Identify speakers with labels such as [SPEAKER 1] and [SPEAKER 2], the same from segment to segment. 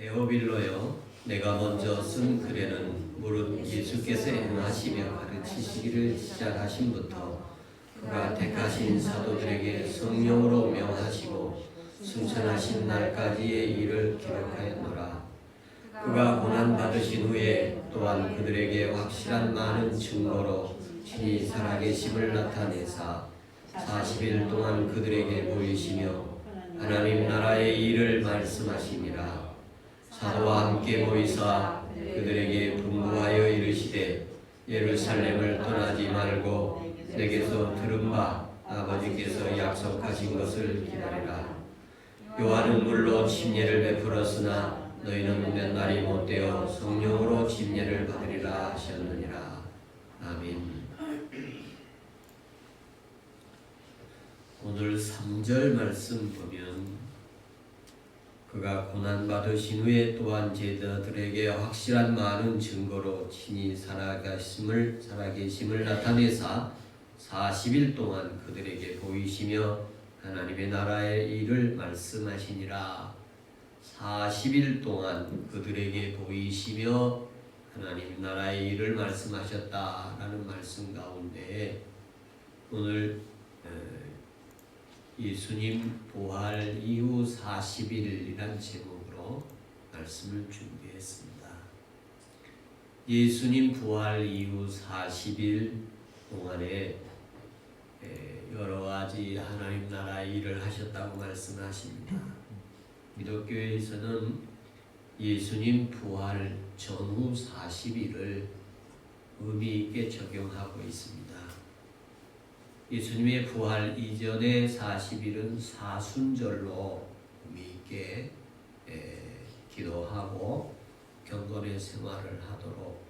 [SPEAKER 1] 데오빌로여, 내가 먼저 쓴 글에는 무릇 예수께서 행하시며 가르치시기를 시작하신부터 그가 택하신 사도들에게 성령으로 명하시고 승천하신 날까지의 일을 기록하였노라. 그가 고난받으신 후에 또한 그들에게 확실한 많은 증거로 친히 살아계심을 나타내사 40일 동안 그들에게 보이시며 하나님 나라의 일을 말씀하시니라. 사도와 함께 모이사 그들에게 분부하여 이르시되 예루살렘을 떠나지 말고 내게서 들은 바 아버지께서 약속하신 것을 기다리라. 요한은 물론 침례를 베풀었으나 너희는 몇 날이 못되어 성령으로 침례를 받으리라 하셨느니라. 아멘. 오늘 3절 말씀 보면 그가 고난받으신 후에 또한 제자들에게 확실한 많은 증거로 친히 살아계심을 나타내사 40일 동안 그들에게 보이시며 하나님의 나라의 일을 말씀하시니라. 40일 동안 그들에게 보이시며 하나님 나라의 일을 말씀하셨다라는 말씀 가운데 오늘 예수님 부활 이후 40일이란 제목으로 말씀을 준비했습니다. 예수님 부활 이후 40일 동안에 여러 가지 하나님 나라의 일을 하셨다고 말씀하십니다. 기독교에서는 예수님 부활 전후 40일을 의미 있게 적용하고 있습니다. 예수님의 부활 이전의 40일은 사순절로 의미 있게 기도하고 경건의 생활을 하도록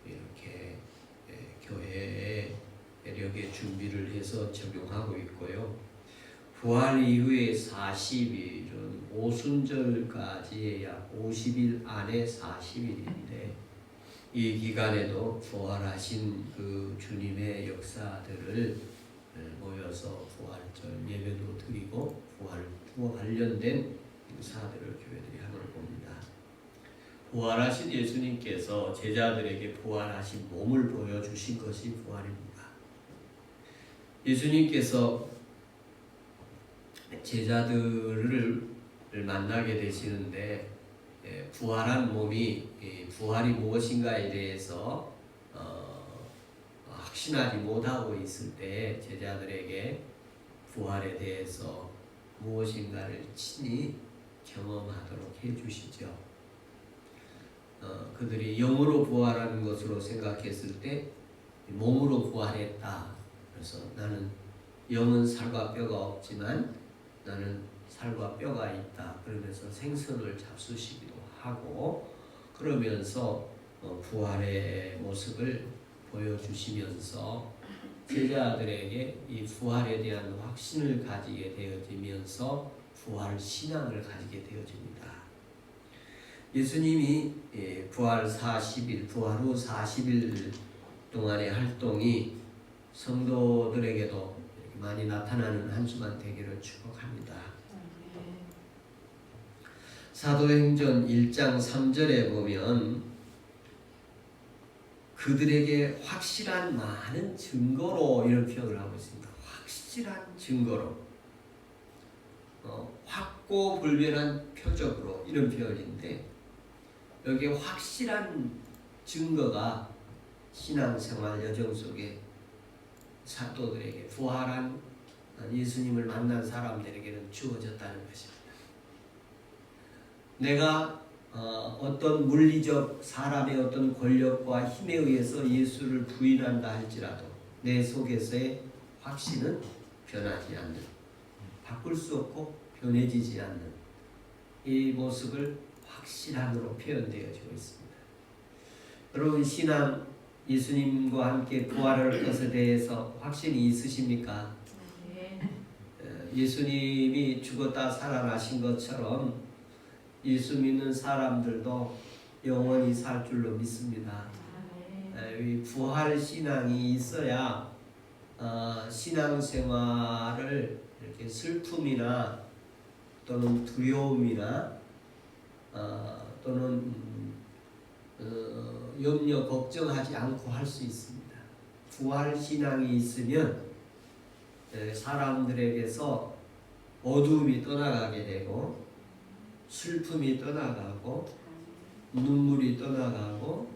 [SPEAKER 1] 이렇게 교회에 이렇게 준비를 해서 적용하고 있고요. 부활 이후의 40일은 오순절까지의 약 50일 안에 40일인데 이 기간에도 부활하신 그 주님의 역사들을 모여서 부활절 예배도 드리고 부활과 관련된 사들을 교회들이 하는 걸 봅니다. 부활하신 예수님께서 제자들에게 부활하신 몸을 보여주신 것이 부활입니다. 예수님께서 제자들을 만나게 되시는데 부활한 몸이 부활이 무엇인가에 대해서 확신하지 못하고 있을 때 제자들에게 부활에 대해서 무엇인가를 친히 경험하도록 해주시죠. 그들이 영으로 부활하는 것으로 생각했을 때 몸으로 부활했다. 그래서 나는 영은 살과 뼈가 없지만 나는 살과 뼈가 있다. 그러면서 생선을 잡수시기도 하고 그러면서 부활의 모습을 보여주시면서 제자들에게 이 부활에 대한 확신을 가지게 되어지면서 부활 신앙을 가지게 되어집니다. 예수님이 부활 40일, 부활 후 40일 동안의 활동이 성도들에게도 많이 나타나는 한 주간 되기를 축복합니다. 사도행전 1장 3절에 보면 그들에게 확실한 많은 증거로 이런 표현을 하고 있습니다. 확실한 증거로 확고불변한 표적으로 이런 표현인데 여기에 확실한 증거가 신앙생활 여정 속에 사도들에게 부활한 예수님을 만난 사람들에게는 주어졌다는 것입니다. 내가 어떤 물리적 사람의 어떤 권력과 힘에 의해서 예수를 부인한다 할지라도 내 속에서의 확신은 변하지 않는, 바꿀 수 없고 변해지지 않는 이 모습을 확실함으로 표현되어지고 있습니다. 여러분 신앙 예수님과 함께 부활할 것에 대해서 확신이 있으십니까? 예수님이 죽었다 살아나신 것처럼 예수 믿는 사람들도 영원히 살 줄로 믿습니다. 이 부활 신앙이 있어야 신앙생활을 이렇게 슬픔이나 또는 두려움이나 또는 염려 걱정하지 않고 할 수 있습니다. 부활 신앙이 있으면 사람들에게서 어두움이 떠나가게 되고 슬픔이 떠나가고 눈물이 떠나가고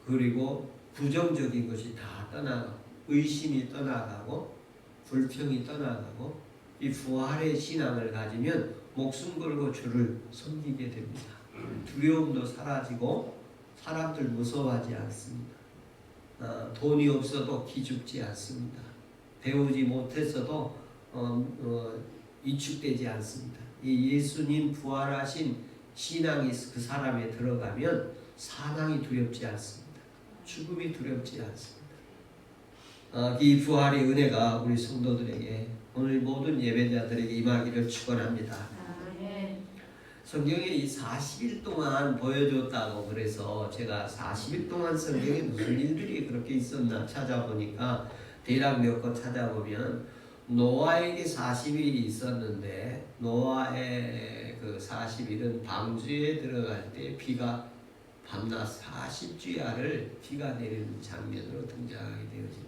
[SPEAKER 1] 그리고 부정적인 것이 다 떠나가고 의심이 떠나가고 불평이 떠나가고 이 부활의 신앙을 가지면 목숨 걸고 주를 섬기게 됩니다. 두려움도 사라지고 사람들 무서워하지 않습니다. 돈이 없어도 기죽지 않습니다. 배우지 못했어도 위축되지 않습니다. 이 예수님 부활하신 신앙이 그 사람에 들어가면 사망이 두렵지 않습니다. 죽음이 두렵지 않습니다. 이 부활의 은혜가 우리 성도들에게 오늘 모든 예배자들에게 임하기를 축원합니다. 성경에 이 40일 동안 보여줬다고 그래서 제가 40일 동안 성경에 무슨 일들이 그렇게 있었나 찾아보니까 대략 몇 것 찾아보면 노아에게 40일이 있었는데 노아의 그 40일은 방주에 들어갈 때 비가 밤낮 40주야를 비가 내리는 장면으로 등장하게 되어집니다.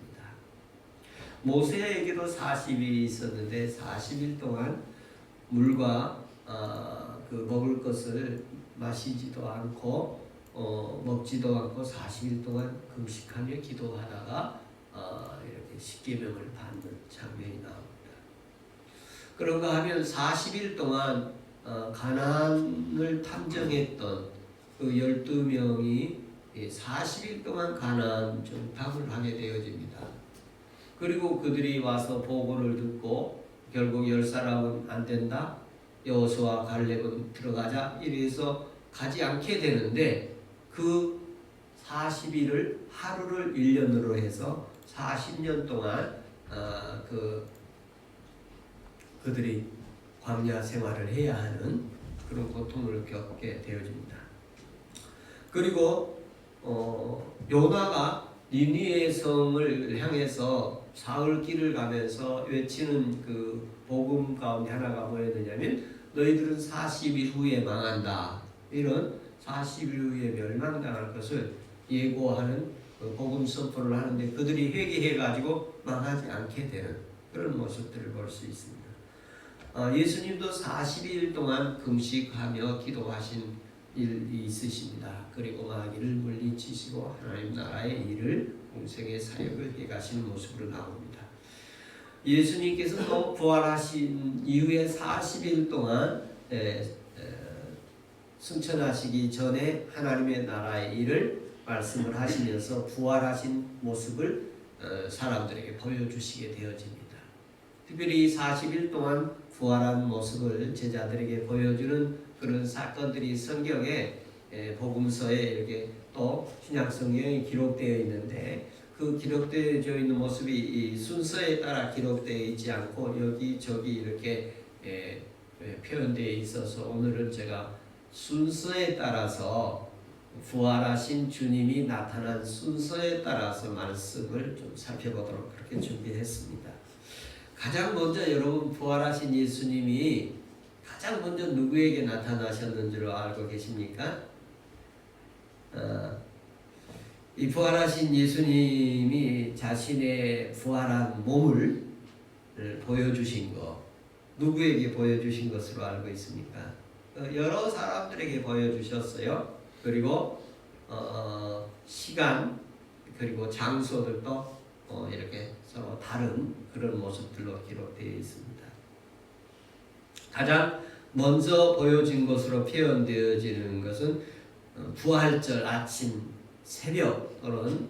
[SPEAKER 1] 모세에게도 40일이 있었는데 40일 동안 물과 그 먹을 것을 마시지도 않고 먹지도 않고 40일 동안 금식하며 기도하다가 이렇게 십계명을 받는 장면이 나옵니다. 그런가 하면 40일 동안 가나안을 탐정했던 그 12명이 40일 동안 가나안 정탐을 하게 되어집니다. 그리고 그들이 와서 보고를 듣고 결국 10사람은 안 된다. 여호수아 갈렙은 들어가자 이래서 가지 않게 되는데 그 40일을 하루를 1년으로 해서 40년 동안 그들이 광야 생활을 해야 하는 그런 고통을 겪게 되어집니다. 그리고 요나가 니느웨 성을 향해서 사흘 길을 가면서 외치는 그 복음 가운데 하나가 뭐였느냐면 너희들은 40일 후에 망한다. 이런 40일 후에 멸망당할 것을 예고하는 복음 선포를 하는데 그들이 회개해가지고 망하지 않게 되는 그런 모습들을 볼 수 있습니다. 예수님도 40일 동안 금식하며 기도하신 일이 있으십니다. 그리고 마귀를 물리치시고 하나님 나라의 일을 공생의 사역을 해가시는 모습으로 나옵니다. 예수님께서도 부활하신 이후에 40일 동안 승천하시기 전에 하나님의 나라의 일을 말씀을 하시면서 부활하신 모습을 사람들에게 보여주시게 되어집니다. 특별히 40일 동안 부활한 모습을 제자들에게 보여주는 그런 사건들이 성경에 복음서에 이렇게 또 신약 성경에 기록되어 있는데 그 기록되어 있는 모습이 이 순서에 따라 기록되어 있지 않고 여기저기 이렇게 표현되어 있어서 오늘은 제가 순서에 따라서 부활하신 주님이 나타난 순서에 따라서 말씀을 좀 살펴보도록 그렇게 준비했습니다. 가장 먼저 여러분 부활하신 예수님이 가장 먼저 누구에게 나타나셨는 줄 알고 계십니까? 이 부활하신 예수님이 자신의 부활한 몸을 보여주신 것 누구에게 보여주신 것으로 알고 있습니까? 여러 사람들에게 보여주셨어요. 그리고 시간 그리고 장소들도 이렇게 서로 다른 그런 모습들로 기록되어 있습니다. 가장 먼저 보여진 것으로 표현되어지는 것은 부활절 아침 새벽 또는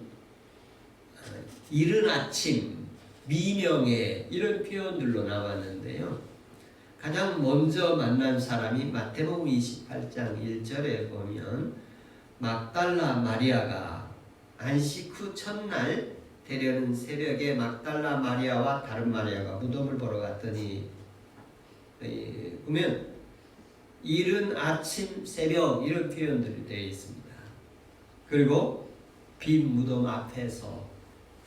[SPEAKER 1] 이른 아침 미명에 이런 표현들로 나왔는데요. 가장 먼저 만난 사람이 마태복음 28장 1절에 보면 막달라 마리아가 안식 후 첫날 되려는 새벽에 막달라 마리아와 다른 마리아가 무덤을 보러 갔더니 보면 이른 아침 새벽 이런 표현들이 되어 있습니다. 그리고 빈 무덤 앞에서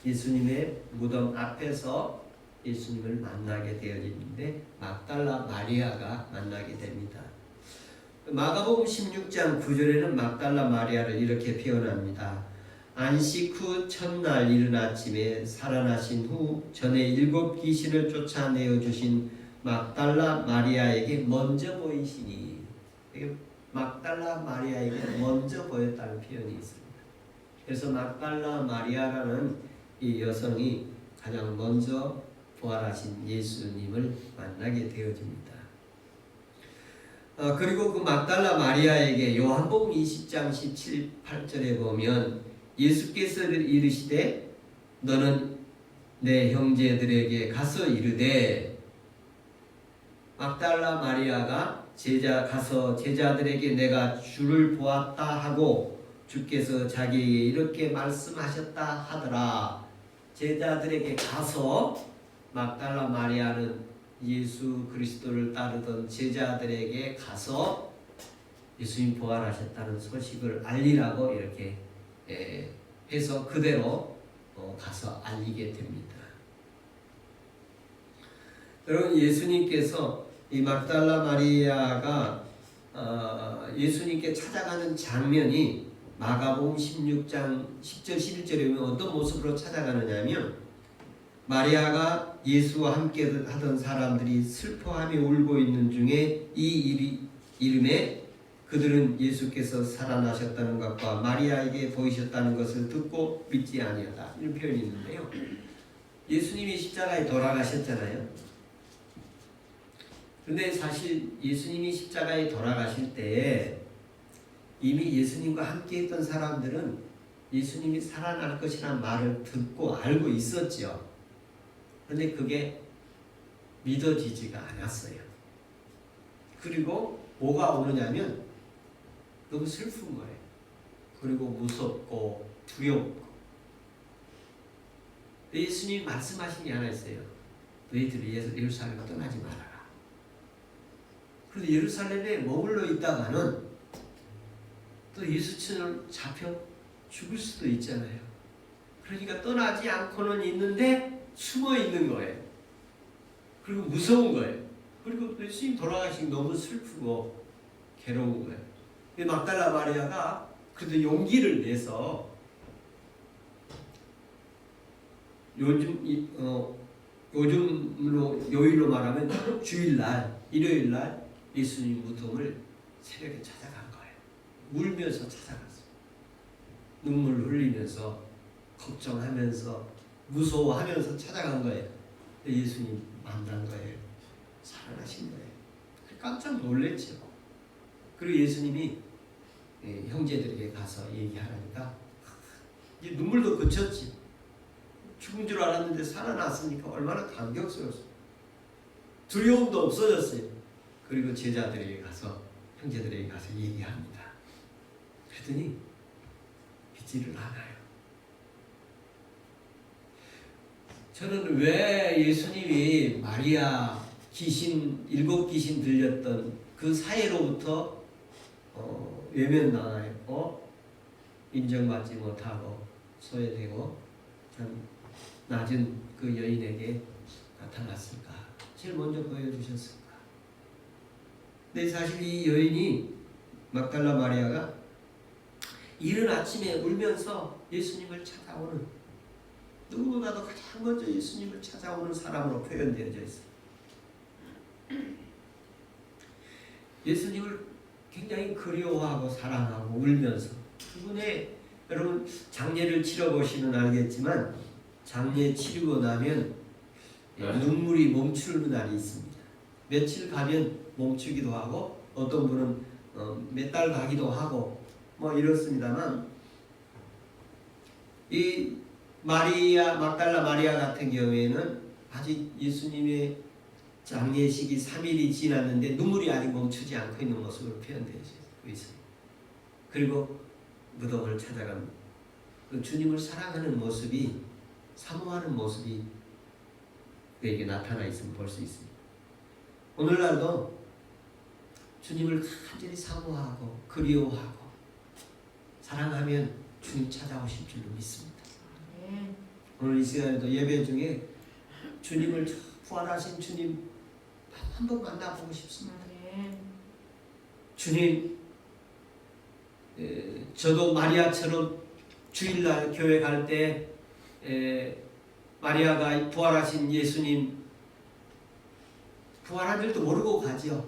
[SPEAKER 1] 예수님의 무덤 앞에서 예수님을 만나게 되어지는데 막달라 마리아가 만나게 됩니다. 마가복음 16장 9절에는 막달라 마리아를 이렇게 표현합니다. 안식 후 첫날 이른 아침에 살아나신 후 전에 7 귀신을 쫓아내어 주신 막달라 마리아에게 먼저 보이시니, 막달라 마리아에게 먼저 보였다는 표현이 있습니다. 그래서 막달라 마리아라는 이 여성이 가장 먼저 부활하신 예수님을 만나게 되어집니다. 그리고 그 막달라 마리아에게 요한복음 20장 17, 18절에 보면 예수께서 이르시되 너는 내 형제들에게 가서 이르되, 막달라 마리아가 가서 제자들에게 내가 주를 보았다 하고 주께서 자기에게 이렇게 말씀하셨다 하더라. 제자들에게 가서, 막달라 마리아는 예수 그리스도를 따르던 제자들에게 가서 예수님 부활하셨다는 소식을 알리라고 이렇게 해서 그대로 가서 알리게 됩니다. 여러분, 예수님께서 이 막달라 마리아가 예수님께 찾아가는 장면이 마가복음 16장 10절 11절에 보면 어떤 모습으로 찾아가느냐면, 마리아가 예수와 함께 하던 사람들이 슬퍼하며 울고 있는 중에 이 이름에 그들은 예수께서 살아나셨다는 것과 마리아에게 보이셨다는 것을 듣고 믿지 아니하다, 이런 표현이 있는데요. 예수님이 십자가에 돌아가셨잖아요. 그런데 사실 예수님이 십자가에 돌아가실 때 이미 예수님과 함께 했던 사람들은 예수님이 살아날 것이라는 말을 듣고 알고 있었죠. 그런데 그게 믿어지지가 않았어요. 그리고 뭐가 오느냐면 너무 슬픈 거예요. 그리고 무섭고 두렵고. 예수님이 말씀하신 게 하나 있어요. 너희들이 예루살렘을 떠나지 말아라. 그런데 예루살렘에 머물러 있다가는 또 예수처럼 잡혀 죽을 수도 있잖아요. 그러니까 떠나지 않고는 있는데 숨어 있는 거예요. 그리고 무서운 거예요. 그리고 예수님 돌아가신 게 너무 슬프고 괴로운 거예요. 막달라 마리아가 그래도 용기를 내서 요즘으로 요일로 말하면 주일날, 일요일날 예수님 무덤을 새벽에 찾아간 거예요. 울면서 찾아갔어요. 눈물 흘리면서 걱정하면서 무서워하면서 찾아간 거예요. 예수님 만난 거예요. 살아나신 거예요. 깜짝 놀랐죠. 그리고 예수님이 형제들에게 가서 얘기하니까 이제 눈물도 그쳤지. 죽은 줄 알았는데 살아났으니까 얼마나 감격스러웠어요. 두려움도 없어졌어요. 그리고 제자들에게 가서, 형제들에게 가서 얘기합니다. 그랬더니 믿지를 않아요. 저는 왜 예수님이 마리아 귀신, 7 귀신 들렸던 그 사이로부터 외면당하고 인정받지 못하고 소외되고 참 낮은 그 여인에게 나타났을까? 제일 먼저 보여주셨을까? 근데 사실 이 여인이, 막달라 마리아가 이른 아침에 울면서 예수님을 찾아오는, 누구보다도 가장 먼저 예수님을 찾아오는 사람으로 표현되어져 있어요. 예수님을 굉장히 그리워하고 사랑하고 울면서, 그분의, 여러분 장례를 치러보시면 알겠지만 장례 치르고 나면 눈물이 멈추는 날이 있습니다. 며칠 가면 멈추기도 하고 어떤 분은 몇 달 가기도 하고 뭐 이렇습니다만, 이 막달라 마리아 같은 경우에는 아직 예수님의 장례식이 3일이 지났는데 눈물이 아직 멈추지 않고 있는 모습으로 표현되어 있어요. 그리고 무덤을 찾아간 그 주님을 사랑하는 모습이, 사모하는 모습이 그에게 나타나 있음을 볼 수 있습니다. 오늘날도 주님을 간절히 사모하고 그리워하고 사랑하면 주님 찾아오실 줄로 믿습니다. 오늘 이 시간에도 예배 중에 주님을, 부활하신 주님 한 번 만나보고 싶습니다. 주님, 저도 마리아처럼 주일날 교회 갈 때 마리아가 부활하신 예수님 부활한 줄도 모르고 가지요.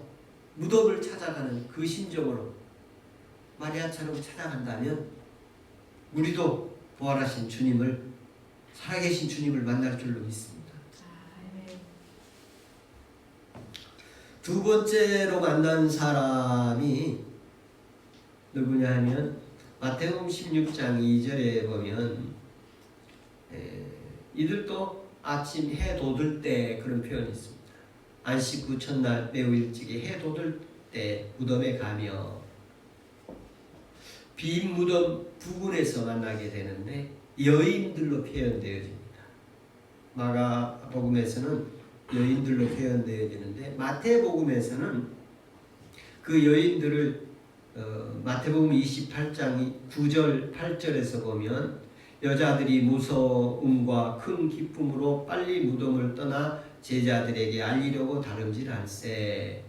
[SPEAKER 1] 무덤을 찾아가는 그 심정으로 마리아처럼 찾아간다면 우리도 부활하신 주님을, 살아계신 주님을 만날 줄로 믿습니다. 두 번째로 만난 사람이 누구냐 하면 마태복음 16장 2절에 보면 이들도 아침 해 돋을 때 그런 표현이 있습니다. 안식 후 첫날 매우 일찍이 해 돋을 때 무덤에 가며 빈 무덤 부근에서 만나게 되는데 여인들로 표현되어집니다. 마가복음에서는 여인들로 표현되어지는데 마태복음에서는 그 여인들을 마태복음 28장 9절 8절에서 보면 여자들이 무서움과 큰 기쁨으로 빨리 무덤을 떠나 제자들에게 알리려고 다름질할세.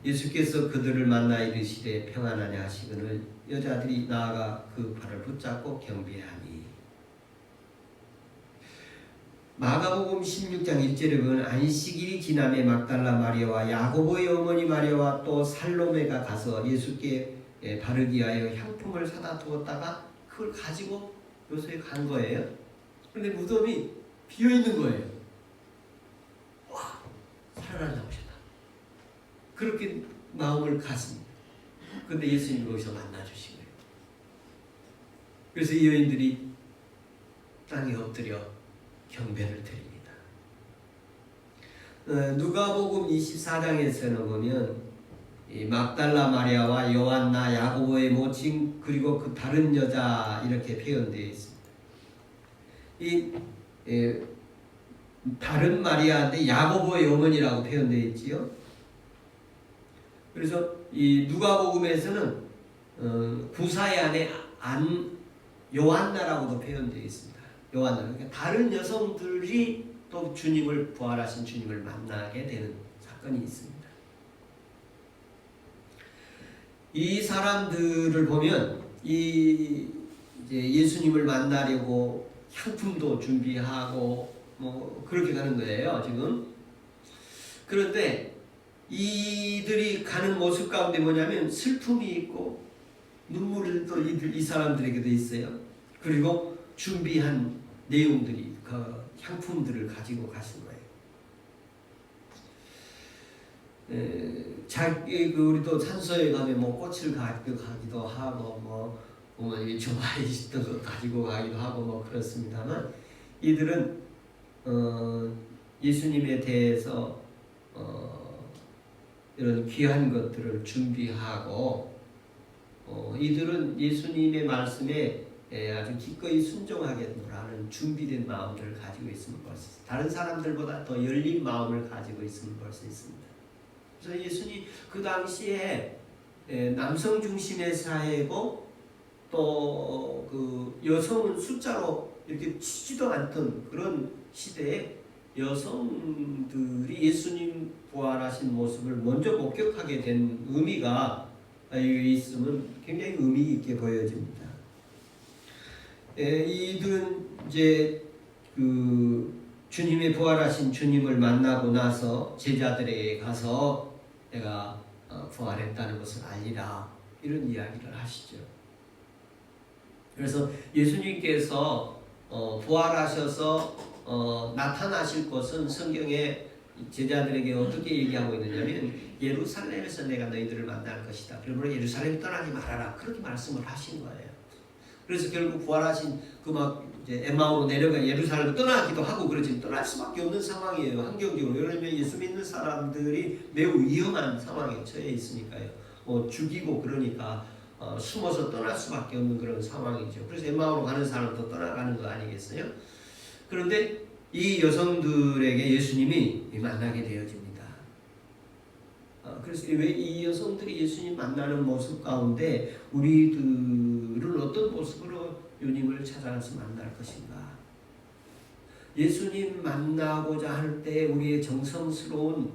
[SPEAKER 1] 예수께서 그들을 만나 이르시되 평안하냐 하시거늘 여자들이 나아가 그 발을 붙잡고 경배하니. 마가복음 16장 1절에 보면 안식일이 지남에 막달라 마리아와 야고보의 어머니 마리아와 또 살로메가 가서 예수께 바르기 위하여 향품을 사다 두었다가 그걸 가지고 요새에 간 거예요. 그런데 무덤이 비어 있는 거예요. 와, 살아나 나오셨다. 그렇게 마음을 갔습니다. 그런데 예수님이 거기서 만나주신 거예요. 그래서 이 여인들이 땅에 엎드려 경배를 드립니다. 누가복음 24장에서는 보면 이 막달라 마리아와 요한나 야고보의 모친 그리고 그 다른 여자 이렇게 표현되어 있습니다. 이 다른 마리아인데 야고보의 어머니라고 표현되어 있지요. 그래서 이 누가복음에서는 구사의 안에 요한나라고도 표현되어 있습니다. 요한나, 그러니까 다른 여성들이 또 주님을, 부활하신 주님을 만나게 되는 사건이 있습니다. 이 사람들을 보면 이제 예수님을 만나려고 향품도 준비하고 뭐 그렇게 가는 거예요, 지금. 그런데 이들이 가는 모습 가운데 뭐냐면 슬픔이 있고 눈물도 이 사람들에게도 있어요. 그리고 준비한 내용들이 그 향품들을 가지고 가신 거예요. 우리도 산소에 가면 뭐 꽃을 가지고 가기도 하고 뭐 보면 좋아해 있던 거 가지고 가기도 하고 뭐 그렇습니다만 이들은 예수님에 대해서 이런 귀한 것들을 준비하고 이들은 예수님의 말씀에 아주 기꺼이 순종하겠노라는 준비된 마음을 가지고 있음을 볼 수 있습니다. 다른 사람들보다 더 열린 마음을 가지고 있음을 볼 수 있습니다. 그래서 예수님 그 당시에 남성 중심의 사회고 또 그 여성은 숫자로 이렇게 치지도 않던 그런 시대에 여성들이 예수님 부활하신 모습을 먼저 목격하게 된 의미가 있으면 굉장히 의미 있게 보여집니다. 이들은 이제 그 주님의 부활하신 주님을 만나고 나서 제자들에게 가서 내가 부활했다는 것을 알리라 이런 이야기를 하시죠. 그래서 예수님께서 부활하셔서 나타나실 것은 성경에 제자들에게 어떻게 얘기하고 있느냐면 예루살렘에서 내가 너희들을 만날 것이다. 그러므로 예루살렘 떠나지 말아라. 그렇게 말씀을 하신 거예요. 그래서 결국 부활하신 그 막 이제 엠마오로 내려가 예루살렘을 떠나기도 하고 그러지만 떠날 수밖에 없는 상황이에요. 환경적으로. 왜냐하면 예수 믿는 사람들이 매우 위험한 상황에 처해 있으니까요. 죽이고 그러니까 숨어서 떠날 수밖에 없는 그런 상황이죠. 그래서 엠마오로 가는 사람도 떠나가는 거 아니겠어요? 그런데 이 여성들에게 예수님이 만나게 되어집니다. 그래서 왜 이 여성들이 예수님 만나는 모습 가운데 우리들은 어떤 모습으로 주님을 찾아가서 만날 것인가? 예수님 만나고자 할 때 우리의 정성스러운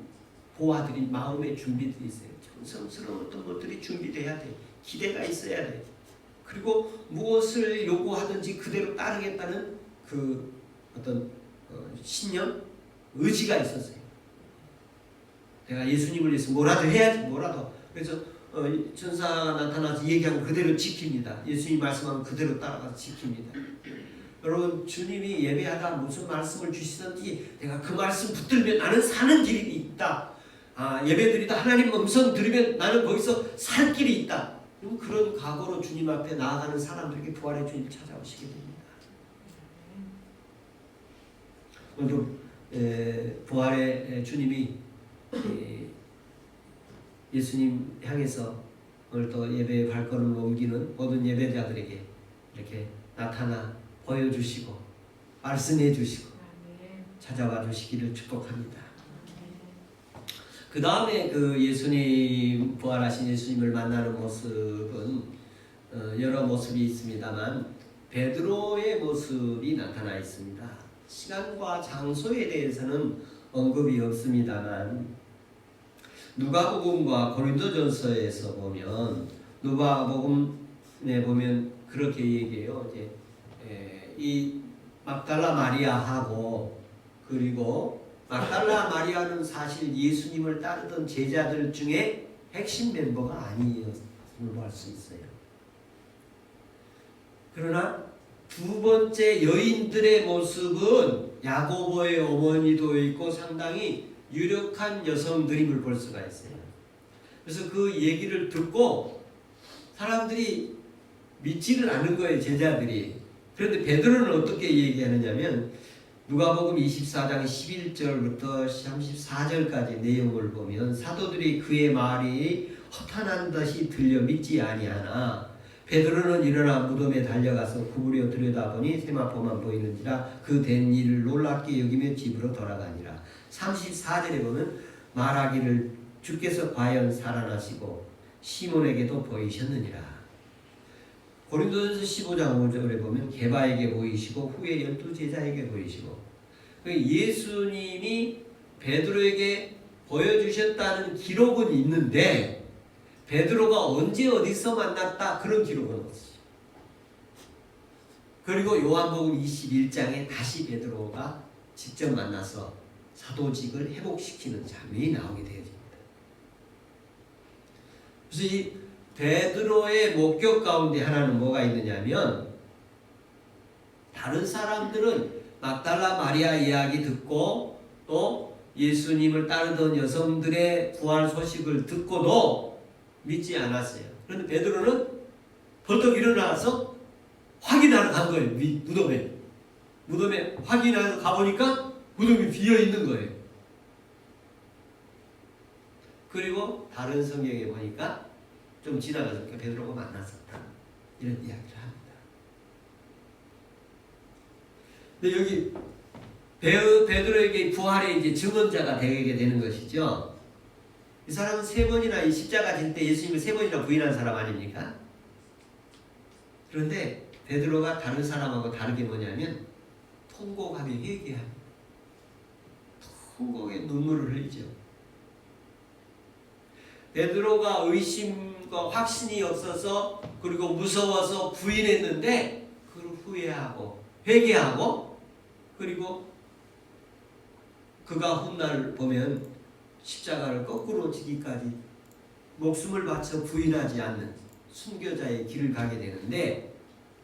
[SPEAKER 1] 보화들이 마음의 준비들이 있어요. 정성스러운 어떤 것들이 준비돼야 돼. 기대가 있어야 돼. 그리고 무엇을 요구하든지 그대로 따르겠다는 그 어떤 신념, 의지가 있었어요. 내가 예수님을 위해서 뭐라도 해야지, 뭐라도. 그래서 천사가 나타나서 얘기하면 그대로 지킵니다. 예수님 말씀하면 그대로 따라가서 지킵니다. 여러분, 주님이 예배하다 무슨 말씀을 주시든지 내가 그 말씀 붙들면 나는 사는 길이 있다. 예배드리다 하나님 음성 들으면 나는 거기서 살 길이 있다. 그런 각오로 주님 앞에 나아가는 사람들에게 부활의 주님 찾아오시게 됩니다. 오늘도 부활의 주님이 예수님 향해서 오늘 또 예배의 발걸음을 옮기는 모든 예배자들에게 이렇게 나타나 보여주시고 말씀해 주시고 찾아와 주시기를 축복합니다. 그 다음에 그 예수님, 부활하신 예수님을 만나는 모습은 여러 모습이 있습니다만 베드로의 모습이 나타나 있습니다. 시간과 장소에 대해서는 언급이 없습니다만 누가복음과 고린도전서에서 보면, 누가복음에 보면 그렇게 얘기해요. 이제 이 막달라 마리아하고, 그리고 막달라 마리아는 사실 예수님을 따르던 제자들 중에 핵심 멤버가 아니었음을 알 수 있어요. 그러나 두 번째 여인들의 모습은 야고보의 어머니도 있고 상당히 유력한 여성들임을 볼 수가 있어요. 그래서 그 얘기를 듣고 사람들이 믿지를 않은 거예요, 제자들이. 그런데 베드로는 어떻게 얘기하느냐면 누가복음 24장 11절부터 34절까지 내용을 보면 사도들이 그의 말이 허탄한 듯이 들려 믿지 아니하나 베드로는 일어나 무덤에 달려가서 구부려 들여다보니 세마포만 보이는지라 그 된 일을 놀랍게 여기며 집으로 돌아가니라. 34절에 보면 말하기를 주께서 과연 살아나시고 시몬에게도 보이셨느니라. 고린도전서 15장 5절에 보면 게바에게 보이시고 후에 12제자에게 보이시고, 예수님이 베드로에게 보여주셨다는 기록은 있는데 베드로가 언제 어디서 만났다 그런 기록은 없어요. 그리고 요한복음 21장에 다시 베드로가 직접 만나서 사도직을 회복시키는 장면이 나오게 되어집니다. 그래서 이 베드로의 목격 가운데 하나는 뭐가 있느냐면, 다른 사람들은 막달라 마리아 이야기 듣고 또 예수님을 따르던 여성들의 부활 소식을 듣고도 믿지 않았어요. 그런데 베드로는 벌떡 일어나서 확인하러 간 거예요. 무덤에 확인하러 가보니까 무덤이 비어있는 거예요. 그리고 다른 성경에 보니까 좀 지나가서 베드로가 만났었다, 이런 이야기를 합니다. 근데 여기 베드로에게 부활의 이제 증언자가 되게 되는 것이죠. 이 사람은 세 번이나 이 십자가 질 때 예수님을 세 번이나 부인한 사람 아닙니까? 그런데 베드로가 다른 사람하고 다르게 뭐냐면 통곡하며 회개합니다. 통곡에 눈물을 흘리죠. 베드로가 의심과 확신이 없어서 그리고 무서워서 부인했는데 그걸 후회하고 회개하고, 그리고 그가 훗날 보면 십자가를 거꾸로 지기까지 목숨을 바쳐 부인하지 않는 순교자의 길을 가게 되는데,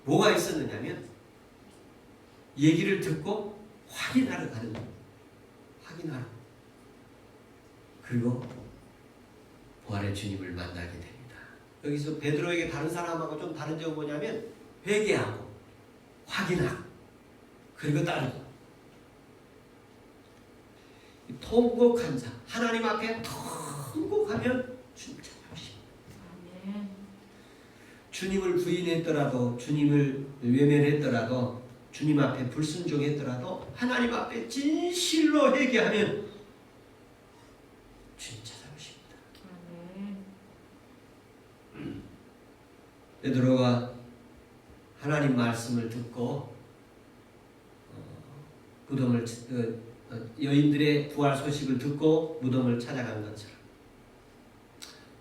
[SPEAKER 1] 뭐가 있었느냐면 얘기를 듣고 확인하러 가는 거예요. 확인하러. 그리고 부활의 주님을 만나게 됩니다. 여기서 베드로에게 다른 사람하고 좀 다른 점은 뭐냐면 회개하고 확인하고 그리고 따르고, 통곡한 자, 하나님 앞에 통곡하면 주님 찾아오십니다. 주님을 부인했더라도, 주님을 외면했더라도, 주님 앞에 불순종했더라도 하나님 앞에 진실로 회개하면 주님 찾아오십니다. 베드로가 하나님 말씀을 듣고 무덤을 여인들의 부활 소식을 듣고 무덤을 찾아간 것처럼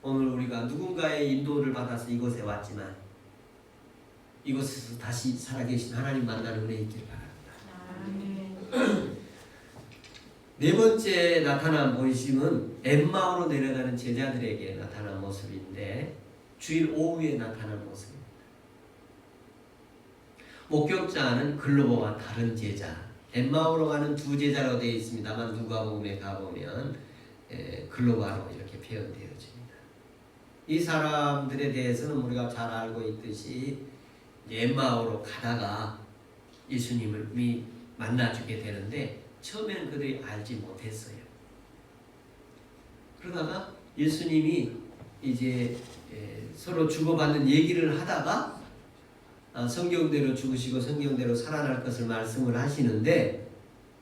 [SPEAKER 1] 오늘 우리가 누군가의 인도를 받아서 이곳에 왔지만 이곳에서 다시 살아계신 하나님 만나는 은혜 있기를 바랍니다. 네 번째 나타난 보이심은 엠마오로 내려가는 제자들에게 나타난 모습인데 주일 오후에 나타난 모습입니다. 목격자는 글로버와 다른 제자, 엠마오로 가는 두 제자로 되어 있습니다만 누가복음에 가보면 글로바로 이렇게 표현되어집니다. 이 사람들에 대해서는 우리가 잘 알고 있듯이 엠마오로 가다가 예수님을 만나주게 되는데 처음에는 그들이 알지 못했어요. 그러다가 예수님이 이제 서로 주고받는 얘기를 하다가 성경대로 죽으시고 성경대로 살아날 것을 말씀을 하시는데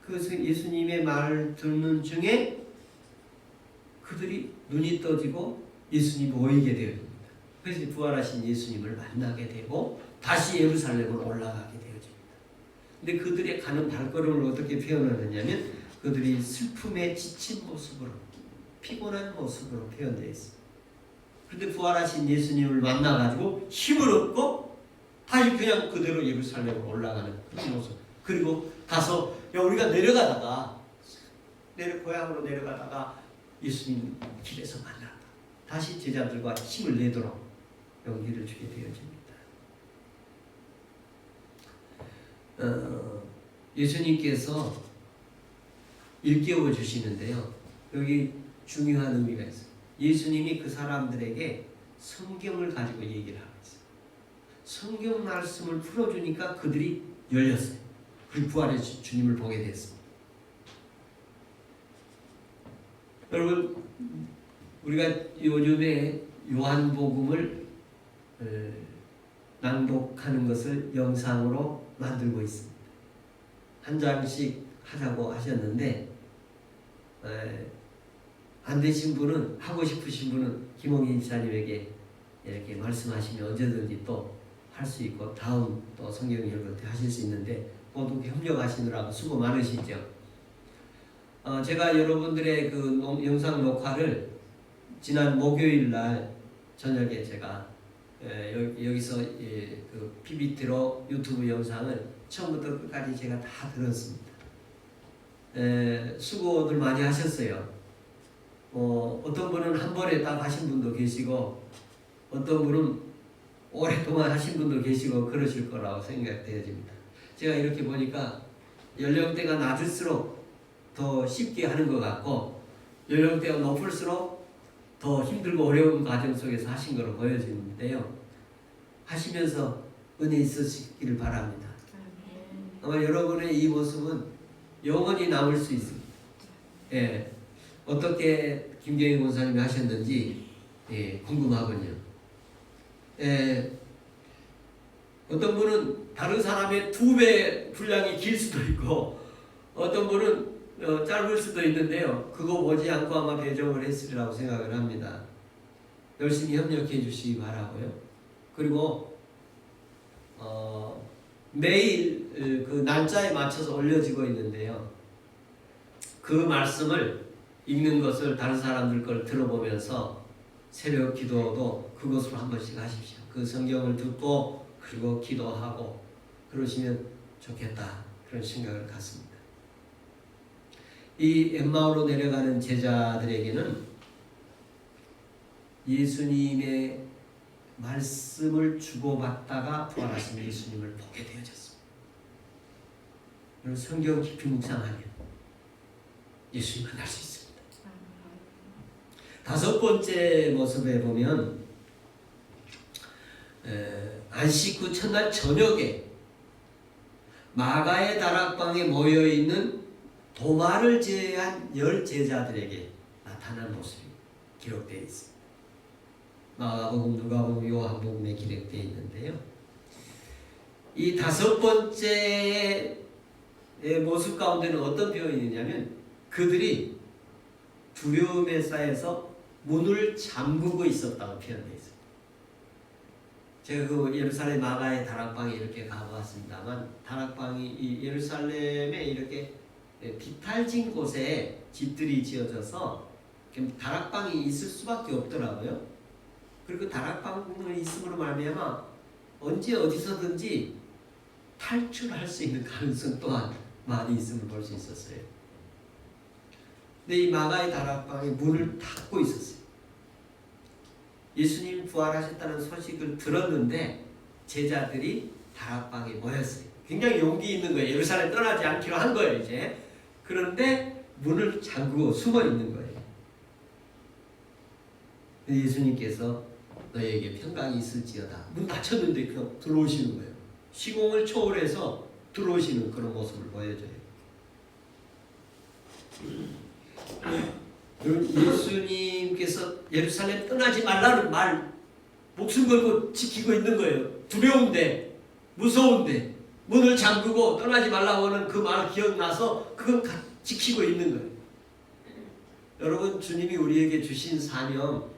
[SPEAKER 1] 그 예수님의 말을 듣는 중에 그들이 눈이 떠지고 예수님이 보이게 되어집니다. 그래서 부활하신 예수님을 만나게 되고 다시 예루살렘으로 올라가게 되어집니다. 근데 그들의 가는 발걸음을 어떻게 표현을 했냐면 그들이 슬픔에 지친 모습으로 피곤한 모습으로 표현되어 있습니다. 그런데 부활하신 예수님을 만나가지고 힘을 얻고 다시 그냥 그대로 예루살렘으로 올라가는 그런 모습. 그리고 가서 우리가 내려가다가 고향으로 내려가다가 예수님 길에서 만났다. 다시 제자들과 힘을 내도록 용기를 주게 되어집니다. 예수님께서 일깨워 주시는데요. 여기 중요한 의미가 있어요. 예수님이 그 사람들에게 성경을 가지고 얘기를 하고 있어요. 성경 말씀을 풀어주니까 그들이 열렸어요. 그리고 부활의 주님을 보게 됐습니다. 여러분, 우리가 요즘에 요한복음을 낭독하는 것을 영상으로 만들고 있습니다. 한 장씩 하자고 하셨는데 안 되신 분은, 하고 싶으신 분은 김홍희 집사님에게 이렇게 말씀하시면 언제든지 또 할 수 있고 다음 또 성경 읽을 때 하실 수 있는데 모두 협력하시느라고 수고 많으시죠. 제가 여러분들의 그 영상 녹화를 지난 목요일 날 저녁에 제가 여기서 그 PPT로 유튜브 영상을 처음부터 끝까지 제가 다 들었습니다. 수고들 많이 하셨어요. 어떤 분은 한 번에 딱 하신 분도 계시고 어떤 분은 오랫동안 하신 분도 계시고 그러실 거라고 생각되어집니다. 제가 이렇게 보니까 연령대가 낮을수록 더 쉽게 하는 것 같고 연령대가 높을수록 더 힘들고 어려운 과정 속에서 하신 것으로 보여지는데요. 하시면서 은혜 있으시기를 바랍니다. 아마 여러분의 이 모습은 영원히 남을 수 있습니다. 어떻게 김경희 권사님이 하셨는지 궁금하군요. 어떤 분은 다른 사람의 2배 분량이 길 수도 있고 어떤 분은 짧을 수도 있는데요. 그거 보지 않고 아마 배정을 했으리라고 생각을 합니다. 열심히 협력해 주시기 바라고요. 그리고 매일 그 날짜에 맞춰서 올려지고 있는데요. 그 말씀을 읽는 것을 다른 사람들 걸 들어보면서 새벽 기도도 그것으로 한 번씩 하십시오. 그 성경을 듣고 그리고 기도하고 그러시면 좋겠다. 그런 생각을 갖습니다. 이 엠마오로 내려가는 제자들에게는 예수님의 말씀을 주고받다가 부활하신 예수님을 보게 되어졌습니다. 여러분 성경 깊이 묵상하면 예수님 만날 수 있습니다. 다섯 번째 모습에 보면 안식 후 첫날 저녁에 마가의 다락방에 모여있는 도마를 제외한 10 제자들에게 나타난 모습이 기록되어 있습니다. 마가복음, 누가복음, 요한복음에 기록되어 있는데요. 이 다섯 번째 모습 가운데는 어떤 표현이 있냐면 그들이 두려움에 쌓여서 문을 잠그고 있었다고 표현되어 있습니다. 제가 그 예루살렘 마가의 다락방에 이렇게 가보았습니다만 다락방이 이 예루살렘에 이렇게 비탈진 곳에 집들이 지어져서 다락방이 있을 수밖에 없더라고요. 그리고 다락방이 있음으로 말미암아 언제 어디서든지 탈출할 수 있는 가능성 또한 많이 있음을 볼 수 있었어요. 근데 이 마가의 다락방에 문을 닫고 있었어요. 예수님 부활하셨다는 소식을 들었는데 제자들이 다락방에 모였어요. 굉장히 용기 있는 거예요. 예루살렘 떠나지 않기로 한 거예요, 이제. 그런데 문을 잠그고 숨어 있는 거예요. 예수님께서 너에게 평강이 있을지어다. 문 닫혔는데 그냥 들어오시는 거예요. 시공을 초월해서 들어오시는 그런 모습을 보여줘요. 예수님께서 예루살렘 떠나지 말라는 말 목숨 걸고 지키고 있는 거예요. 두려운데, 무서운데 문을 잠그고 떠나지 말라고 하는 그 말 기억나서 그건 지키고 있는 거예요. 여러분, 주님이 우리에게 주신 사명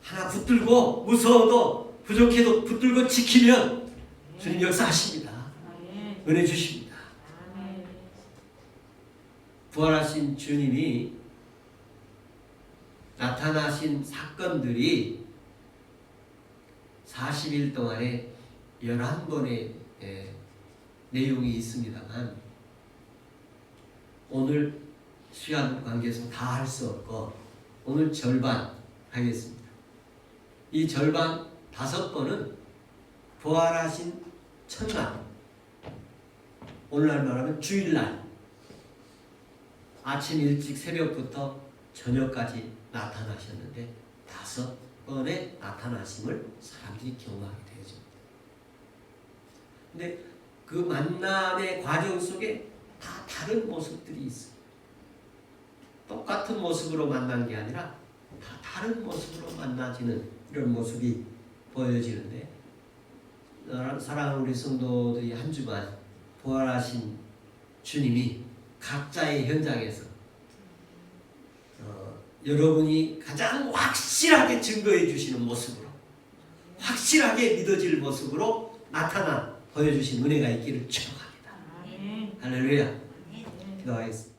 [SPEAKER 1] 하나 붙들고 무서워도 부족해도 붙들고 지키면 주님 역사하십니다. 은혜 주십니다. 부활하신 주님이 나타나신 사건들이 40일 동안에 11번의 내용이 있습니다만 오늘 시간 관계에서 다 할 수 없고 오늘 절반 하겠습니다. 이 절반 5번은 부활하신 첫날, 오늘날 말하면 주일날 아침 일찍 새벽부터 저녁까지 나타나셨는데 5번의 나타나심을 사람들이 경험하게 되어집니다. 근데 그 만남의 과정 속에 다 다른 모습들이 있어요. 똑같은 모습으로 만난 게 아니라 다 다른 모습으로 만나지는 이런 모습이 보여지는데, 사랑하는 우리 성도들이 한 주간 부활하신 주님이 각자의 현장에서 여러분이 가장 확실하게 증거해 주시는 모습으로, 확실하게 믿어질 모습으로 나타나 보여주신 은혜가 있기를 축복합니다. 할렐루야. 기도하겠습니다.